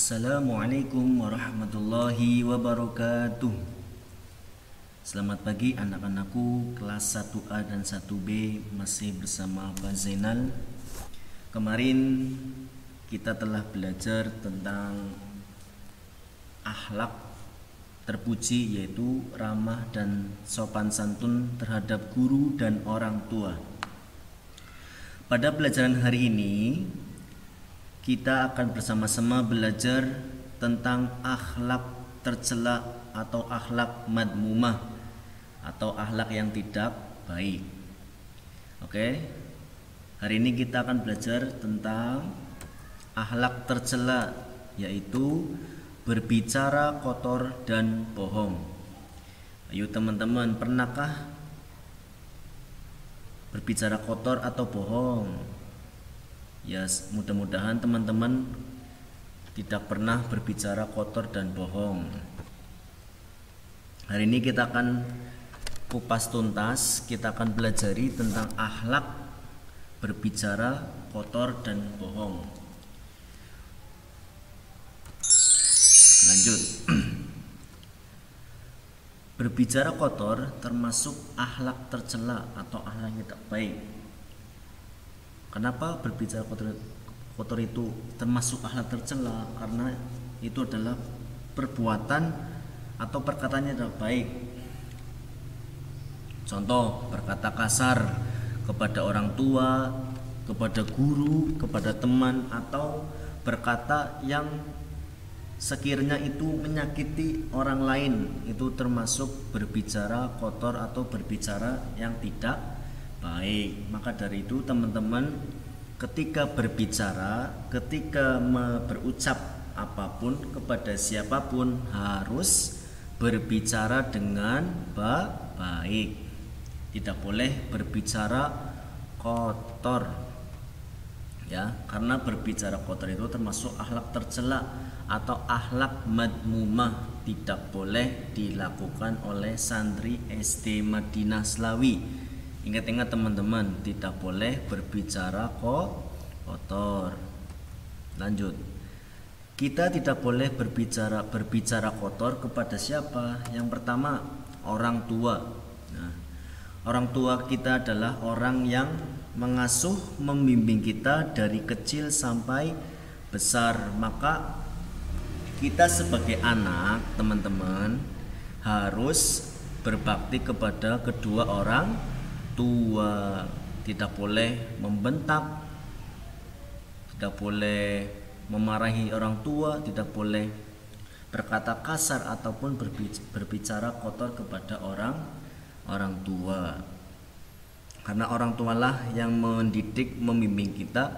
Assalamualaikum warahmatullahi wabarakatuh. Selamat pagi anak-anakku kelas 1A dan 1B, masih bersama Pak Zainal. Kemarin kita telah belajar tentang akhlak terpuji, yaitu ramah dan sopan santun terhadap guru dan orang tua. Pada pelajaran hari ini kita akan bersama-sama belajar tentang akhlak tercela atau akhlak madmumah atau akhlak yang tidak baik. Oke. Hari ini kita akan belajar tentang akhlak tercela, yaitu berbicara kotor dan bohong. Ayo teman-teman, pernahkah berbicara kotor atau bohong? Ya, mudah-mudahan teman-teman tidak pernah berbicara kotor dan bohong. Hari ini kita akan kupas tuntas, kita akan pelajari tentang akhlak berbicara kotor dan bohong. Lanjut. Berbicara kotor termasuk akhlak tercela atau akhlak yang tidak baik. Kenapa berbicara kotor itu termasuk akhlak tercela? Karena itu adalah perbuatan atau perkataan yang tidak baik. Contoh, berkata kasar kepada orang tua, kepada guru, kepada teman, atau berkata yang sekiranya itu menyakiti orang lain, itu termasuk berbicara kotor atau berbicara yang tidak baik. Maka dari itu teman-teman, ketika berbicara, ketika berucap apapun kepada siapapun harus berbicara dengan baik. Tidak boleh berbicara kotor. Ya, karena berbicara kotor itu termasuk akhlak tercela atau akhlak madmumah, tidak boleh dilakukan oleh santri SD Madinah Slawi. Ingat-ingat teman-teman, tidak boleh berbicara kotor. Lanjut. Kita tidak boleh berbicara kotor kepada siapa? Yang pertama, orang tua. Nah, orang tua kita adalah orang yang mengasuh, membimbing kita dari kecil sampai besar. Maka kita sebagai anak, teman-teman, harus berbakti kepada kedua orang tua. Tidak boleh membentak, tidak boleh memarahi orang tua, tidak boleh berkata kasar ataupun berbicara kotor kepada orang tua. Karena orang tualah yang mendidik, membimbing kita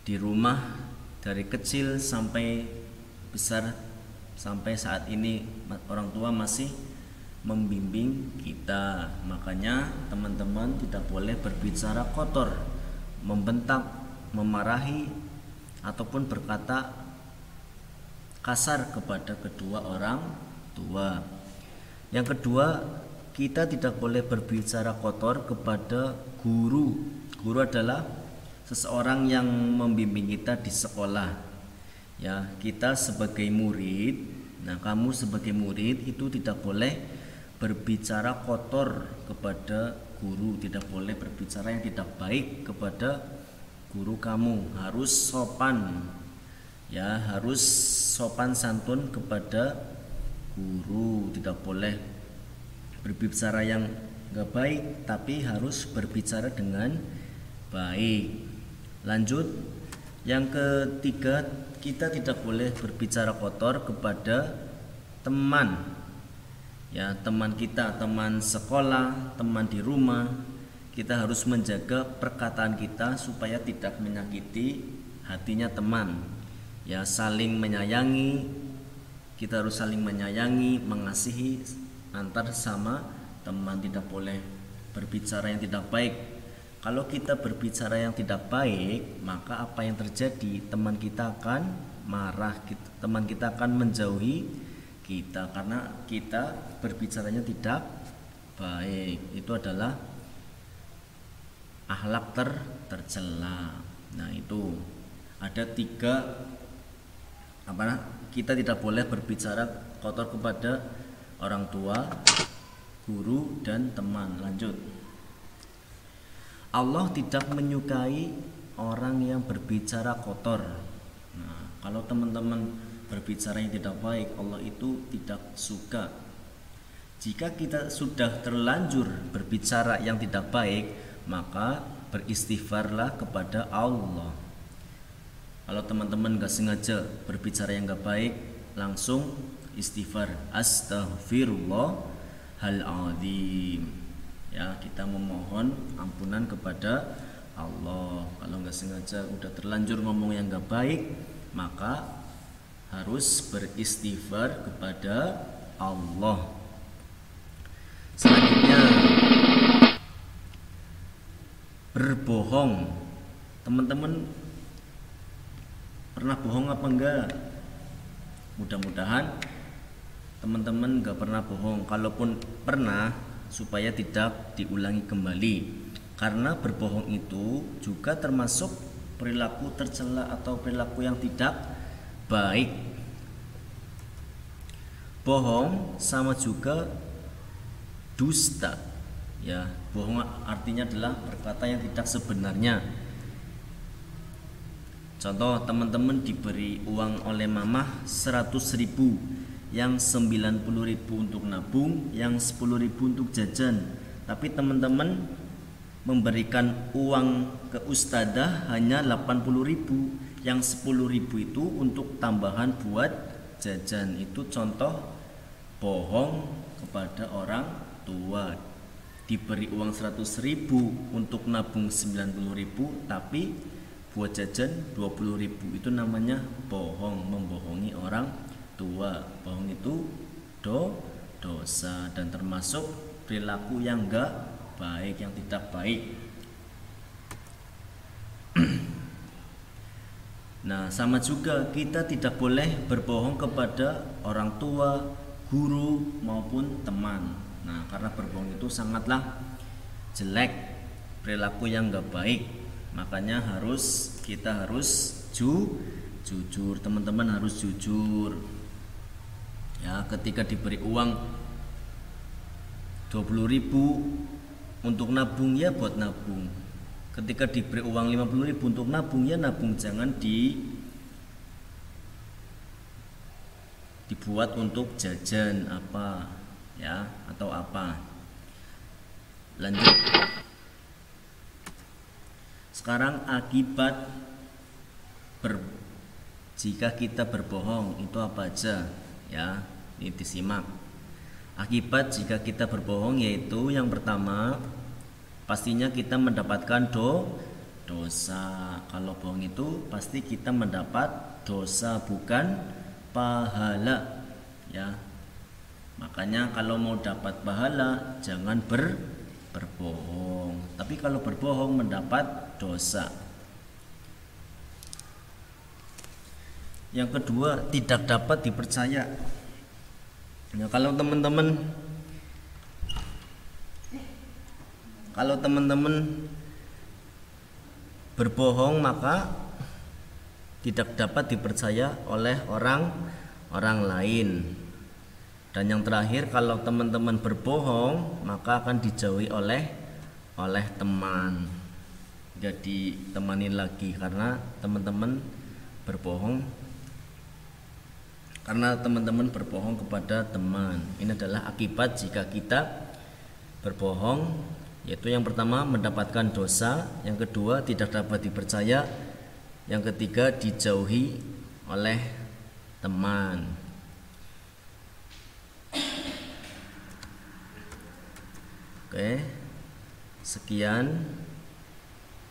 di rumah dari kecil sampai besar, sampai saat ini orang tua masih membimbing kita. Makanya teman-teman tidak boleh berbicara kotor, membentak, memarahi, ataupun berkata kasar kepada kedua orang tua. Yang kedua, kita tidak boleh berbicara kotor kepada guru. Guru adalah seseorang yang membimbing kita di sekolah. Ya, kita sebagai murid, nah kamu sebagai murid itu tidak boleh berbicara kotor kepada guru, tidak boleh berbicara yang tidak baik kepada guru kamu. Harus sopan, ya, harus sopan santun kepada guru. Tidak boleh berbicara yang gak baik, tapi harus berbicara dengan baik. Lanjut. Yang ketiga, kita tidak boleh berbicara kotor kepada teman. Ya, teman kita, teman sekolah, teman di rumah. Kita harus menjaga perkataan kita supaya tidak menyakiti hatinya teman. Ya, saling menyayangi. Kita harus saling menyayangi, mengasihi antar sama teman. Tidak boleh berbicara yang tidak baik. Kalau kita berbicara yang tidak baik, maka apa yang terjadi? Teman kita akan marah, teman kita akan menjauhi kita karena kita berbicaranya tidak baik. Itu adalah akhlak tercela. Nah, itu ada 3 kita tidak boleh berbicara kotor kepada orang tua, guru, dan teman. Lanjut. Allah tidak menyukai orang yang berbicara kotor. Nah, kalau teman-teman berbicara yang tidak baik, Allah itu tidak suka. Jika kita sudah terlanjur berbicara yang tidak baik, maka beristighfarlah kepada Allah. Kalau teman-teman gak sengaja berbicara yang gak baik, langsung istighfar, astaghfirullahaladzim. Ya, kita memohon ampunan kepada Allah. Kalau nggak sengaja udah terlanjur ngomong yang nggak baik, maka harus beristighfar kepada Allah. Selanjutnya, berbohong. Teman-teman pernah bohong apa enggak? Mudah-mudahan teman-teman nggak pernah bohong. Kalaupun pernah, supaya tidak diulangi kembali, karena berbohong itu juga termasuk perilaku tercela atau perilaku yang tidak baik. Bohong sama juga dusta, ya. Bohong artinya adalah berkata yang tidak sebenarnya. Contoh, teman-teman diberi uang oleh mamah 100.000, yang 90.000 untuk nabung, yang 10.000 untuk jajan. Tapi teman-teman memberikan uang ke ustadzah hanya 80.000, yang 10.000 itu untuk tambahan buat jajan. Itu contoh bohong kepada orang tua. Diberi uang 100.000 untuk nabung 90.000, tapi buat jajan 20.000. Itu namanya bohong, membohongi orang tua. Bohong itu dosa dan termasuk perilaku yang enggak baik, yang tidak baik. Nah, sama juga kita tidak boleh berbohong kepada orang tua, guru maupun teman. Nah, karena berbohong itu sangatlah jelek, perilaku yang enggak baik. Makanya kita harus jujur. Teman-teman harus jujur. Ya, ketika diberi uang 20.000 untuk nabung, ya buat nabung. Ketika diberi uang 50.000 untuk nabung, ya nabung. Jangan dibuat untuk jajan apa, ya, atau apa. Lanjut. Sekarang akibat jika kita berbohong itu apa aja? Ya, ini disimak. Akibat jika kita berbohong yaitu yang pertama, pastinya kita mendapatkan dosa. Kalau bohong itu pasti kita mendapat dosa, bukan pahala. Ya, makanya kalau mau dapat pahala jangan berbohong. Tapi kalau berbohong mendapat dosa. Yang kedua, tidak dapat dipercaya. Ya, kalau teman-teman berbohong maka tidak dapat dipercaya oleh orang lain. Dan yang terakhir, kalau teman-teman berbohong maka akan dijauhi oleh teman. Jadi temani lagi karena teman-teman berbohong kepada teman. Ini adalah akibat jika kita berbohong, yaitu yang pertama mendapatkan dosa, yang kedua tidak dapat dipercaya, yang ketiga dijauhi oleh teman. Oke, sekian.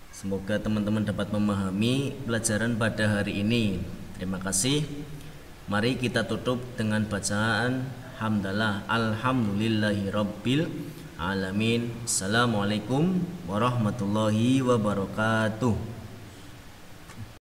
Semoga teman-teman dapat memahami pelajaran pada hari ini. Terima kasih. Mari kita tutup dengan bacaan hamdalah alhamdulillahirabbil alamin. Assalamualaikum warahmatullahi wabarakatuh.